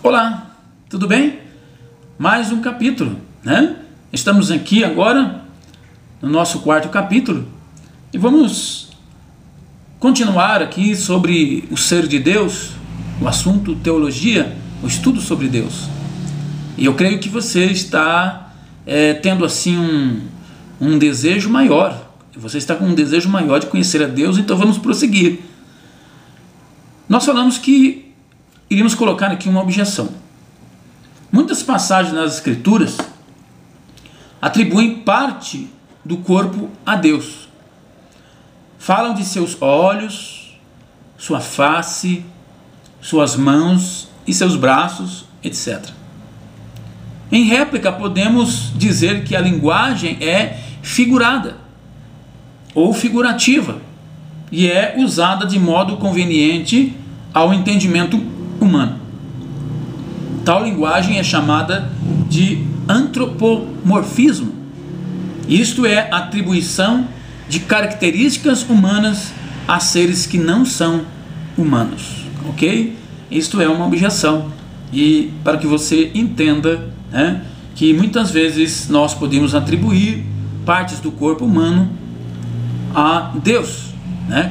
Olá, tudo bem? Mais um capítulo, né? Estamos aqui agora no nosso quarto capítulo e vamos continuar aqui sobre o ser de Deus, o assunto teologia, o estudo sobre Deus. E eu creio que você está tendo assim um desejo maior, você está com um desejo maior de conhecer a Deus, então vamos prosseguir. Nós falamos que iríamos colocar aqui uma objeção. Muitas passagens nas Escrituras atribuem parte do corpo a Deus. Falam de seus olhos, sua face, suas mãos e seus braços, etc. Em réplica, podemos dizer que a linguagem é figurada ou figurativa e é usada de modo conveniente ao entendimento humano. Tal linguagem é chamada de antropomorfismo. Isto é atribuição de características humanas a seres que não são humanos, ok? Isto é uma objeção, e para que você entenda, que muitas vezes nós podemos atribuir partes do corpo humano a Deus,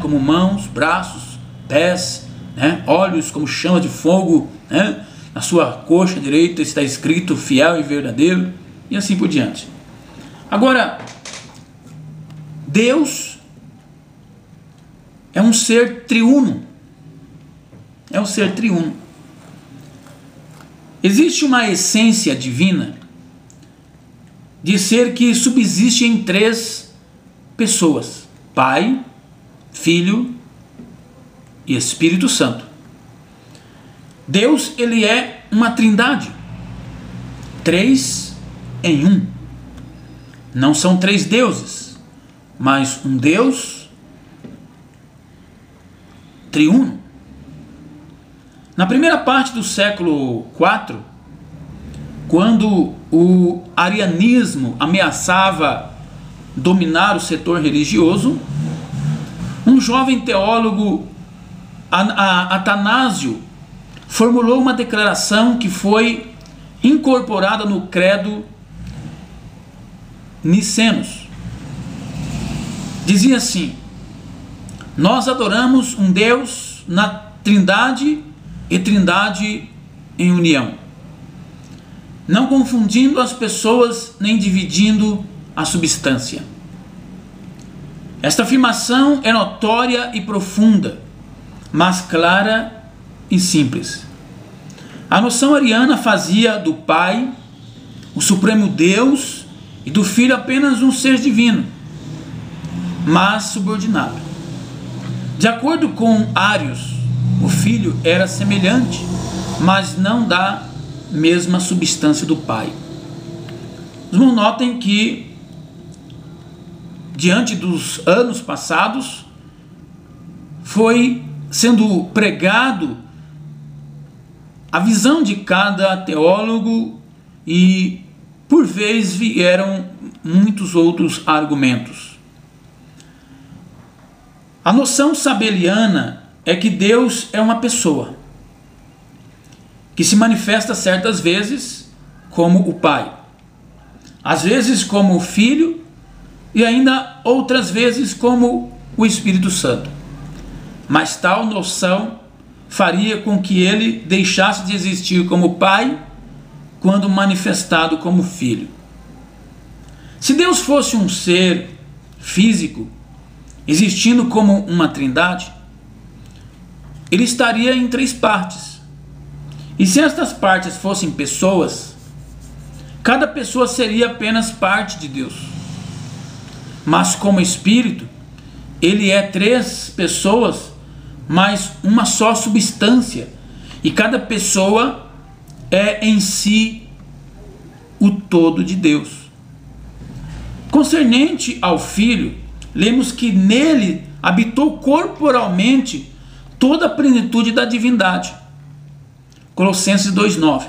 como mãos, braços, pés, olhos como chama de fogo, na sua coxa direita está escrito fiel e verdadeiro, e assim por diante. Agora, Deus é um ser triuno. É um ser triuno. Existe uma essência divina de ser que subsiste em três pessoas: Pai, Filho e Espírito Santo. Deus, ele é uma trindade, três em um. Não são três deuses, mas um Deus triuno. Na primeira parte do século IV, quando o arianismo ameaçava dominar o setor religioso, um jovem teólogo, Atanásio, formulou uma declaração que foi incorporada no credo nicenos. Dizia assim: nós adoramos um Deus na trindade e trindade em união, não confundindo as pessoas nem dividindo a substância. Esta afirmação é notória e profunda, mas clara e simples. A noção ariana fazia do Pai o supremo Deus e do Filho apenas um ser divino, mas subordinado. De acordo com Arius, o Filho era semelhante, mas não da mesma substância do Pai. Os irmãos notem que, diante dos anos passados, foi sendo pregado a visão de cada teólogo e, por vezes, vieram muitos outros argumentos. A noção sabeliana é que Deus é uma pessoa que se manifesta certas vezes como o Pai, às vezes como o Filho e ainda outras vezes como o Espírito Santo. Mas tal noção faria com que ele deixasse de existir como Pai quando manifestado como Filho. Se Deus fosse um ser físico, existindo como uma trindade, ele estaria em três partes. E se estas partes fossem pessoas, cada pessoa seria apenas parte de Deus. Mas como Espírito, ele é três pessoas, mas uma só substância, e cada pessoa é em si o todo de Deus. Concernente ao Filho, lemos que nele habitou corporalmente toda a plenitude da divindade, Colossenses 2,9.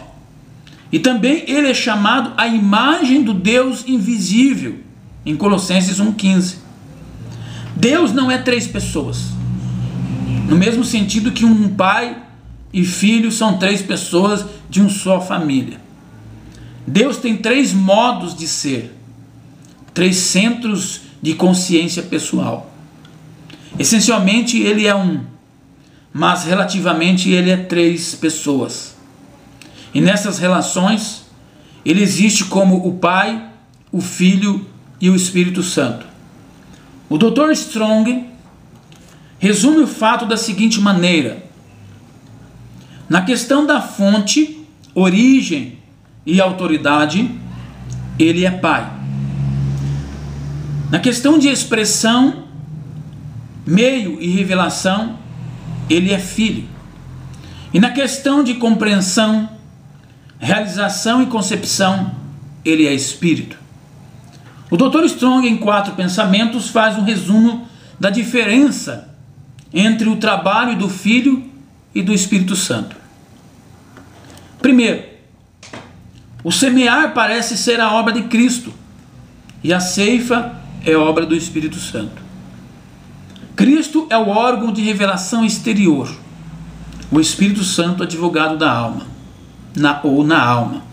E também ele é chamado a imagem do Deus invisível, em Colossenses 1,15. Deus não é três pessoas, no mesmo sentido que um pai e filho são três pessoas de uma só família. Deus tem três modos de ser, três centros de consciência pessoal. Essencialmente ele é um, mas relativamente ele é três pessoas. E nessas relações ele existe como o Pai, o Filho e o Espírito Santo. O Dr. Strong resume o fato da seguinte maneira: na questão da fonte, origem e autoridade, ele é Pai. Na questão de expressão, meio e revelação, ele é Filho. E na questão de compreensão, realização e concepção, ele é Espírito. O Dr. Strong, em 4 pensamentos, faz um resumo da diferença entre o trabalho do Filho e do Espírito Santo. Primeiro, o semear parece ser a obra de Cristo e a ceifa é obra do Espírito Santo. Cristo é o órgão de revelação exterior, o Espírito Santo advogado da alma, na alma.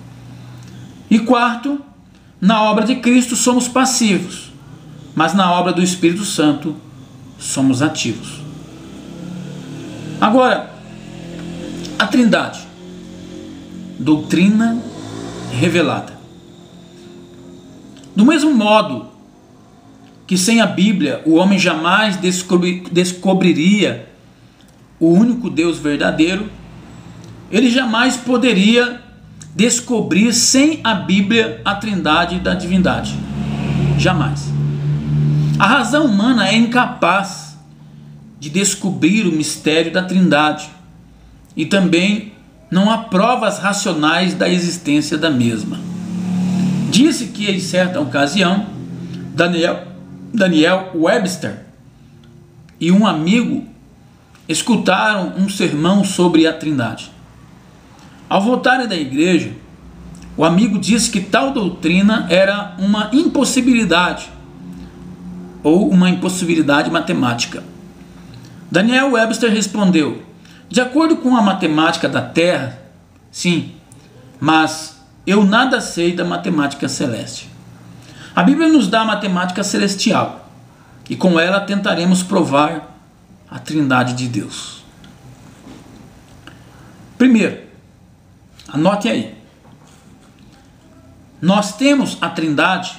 E quarto, na obra de Cristo somos passivos, mas na obra do Espírito Santo somos ativos. Agora, a Trindade, doutrina revelada. Do mesmo modo que sem a Bíblia o homem jamais descobriria o único Deus verdadeiro, ele jamais poderia descobrir sem a Bíblia a Trindade da divindade. Jamais. A razão humana é incapaz de descobrir o mistério da Trindade e também não há provas racionais da existência da mesma. Disse que em certa ocasião Daniel Webster e um amigo escutaram um sermão sobre a Trindade. Ao voltarem da igreja, o amigo disse que tal doutrina era uma impossibilidade ou uma impossibilidade matemática. Daniel Webster respondeu: de acordo com a matemática da Terra, sim, mas eu nada sei da matemática celeste. A Bíblia nos dá a matemática celestial e com ela tentaremos provar a Trindade de Deus. Primeiro, anote aí. Nós temos a Trindade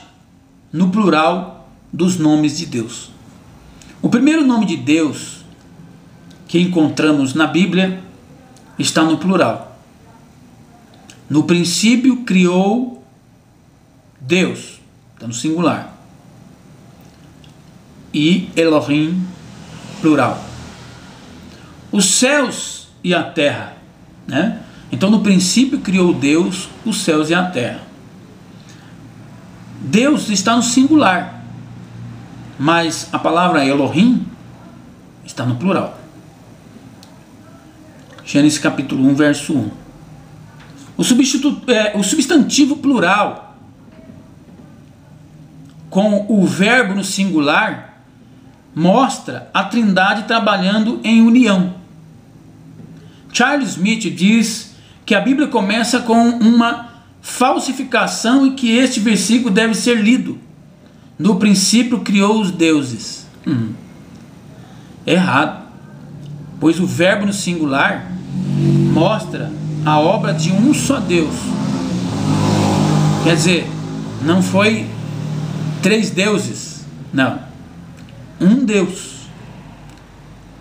no plural dos nomes de Deus. O primeiro nome de Deus que encontramos na Bíblia está no plural. No princípio criou Deus, está no singular. E Elohim, plural. Os céus e a terra, né? Então no princípio criou Deus os céus e a terra. Deus está no singular, mas a palavra Elohim está no plural. Gênesis capítulo 1, verso 1. O substantivo plural com o verbo no singular mostra a Trindade trabalhando em união. Charles Smith diz que a Bíblia começa com uma falsificação e que este versículo deve ser lido: no princípio criou os deuses. Errado, pois o verbo no singular mostra a obra de um só Deus. Quer dizer, não foi 3 deuses, não, um Deus.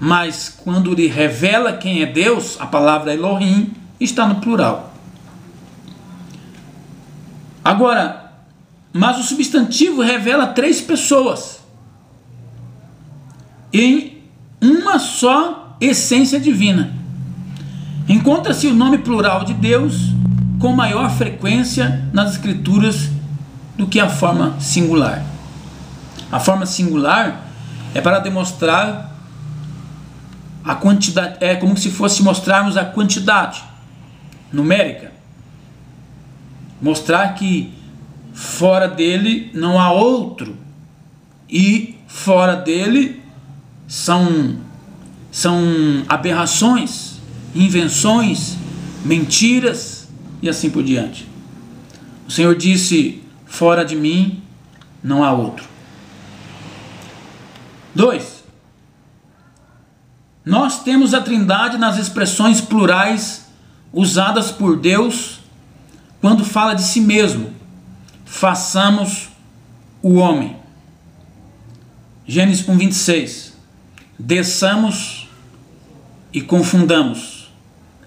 Mas quando ele revela quem é Deus, a palavra Elohim está no plural. Agora, mas o substantivo revela 3 pessoas em uma só essência divina. Encontra-se o nome plural de Deus com maior frequência nas Escrituras do que a forma singular. A forma singular é para demonstrar a quantidade, é como se fosse mostrarmos a quantidade numérica. Mostrar que fora dele não há outro e fora dele são aberrações invenções, mentiras e assim por diante. O Senhor disse: fora de mim não há outro. 2. Nós temos a Trindade nas expressões plurais usadas por Deus quando fala de si mesmo. Façamos o homem. Gênesis 1:26. Desçamos e confundamos.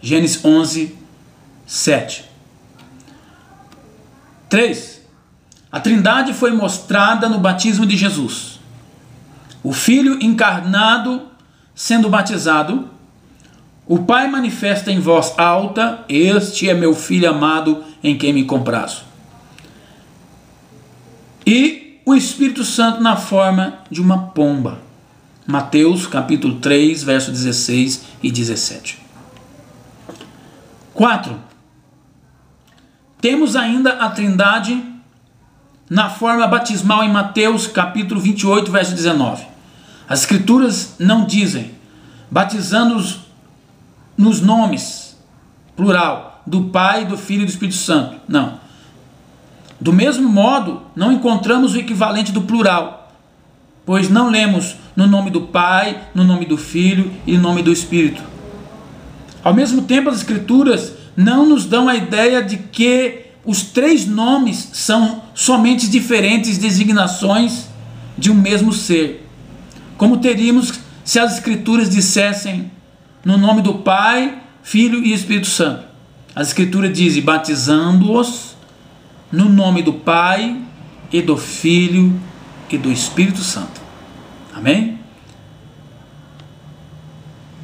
Gênesis 11:7. 3. A Trindade foi mostrada no batismo de Jesus. O Filho encarnado sendo batizado, o Pai manifesta em voz alta: este é meu Filho amado em quem me comprazo. E o Espírito Santo na forma de uma pomba. Mateus capítulo 3, verso 16 e 17. 4. Temos ainda a Trindade na forma batismal em Mateus capítulo 28, verso 19. As Escrituras não dizem batizando-os nos nomes, plural, do Pai, do Filho e do Espírito Santo. Não. Do mesmo modo, não encontramos o equivalente do plural, pois não lemos no nome do Pai, no nome do Filho e no nome do Espírito. Ao mesmo tempo, as Escrituras não nos dão a ideia de que os três nomes são somente diferentes designações de um mesmo ser, como teríamos se as Escrituras dissessem no nome do Pai, Filho e Espírito Santo. As Escrituras dizem: batizando-os no nome do Pai e do Filho e do Espírito Santo. Amém?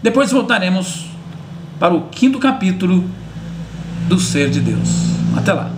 Depois voltaremos para o 5º capítulo do Ser de Deus. Até lá.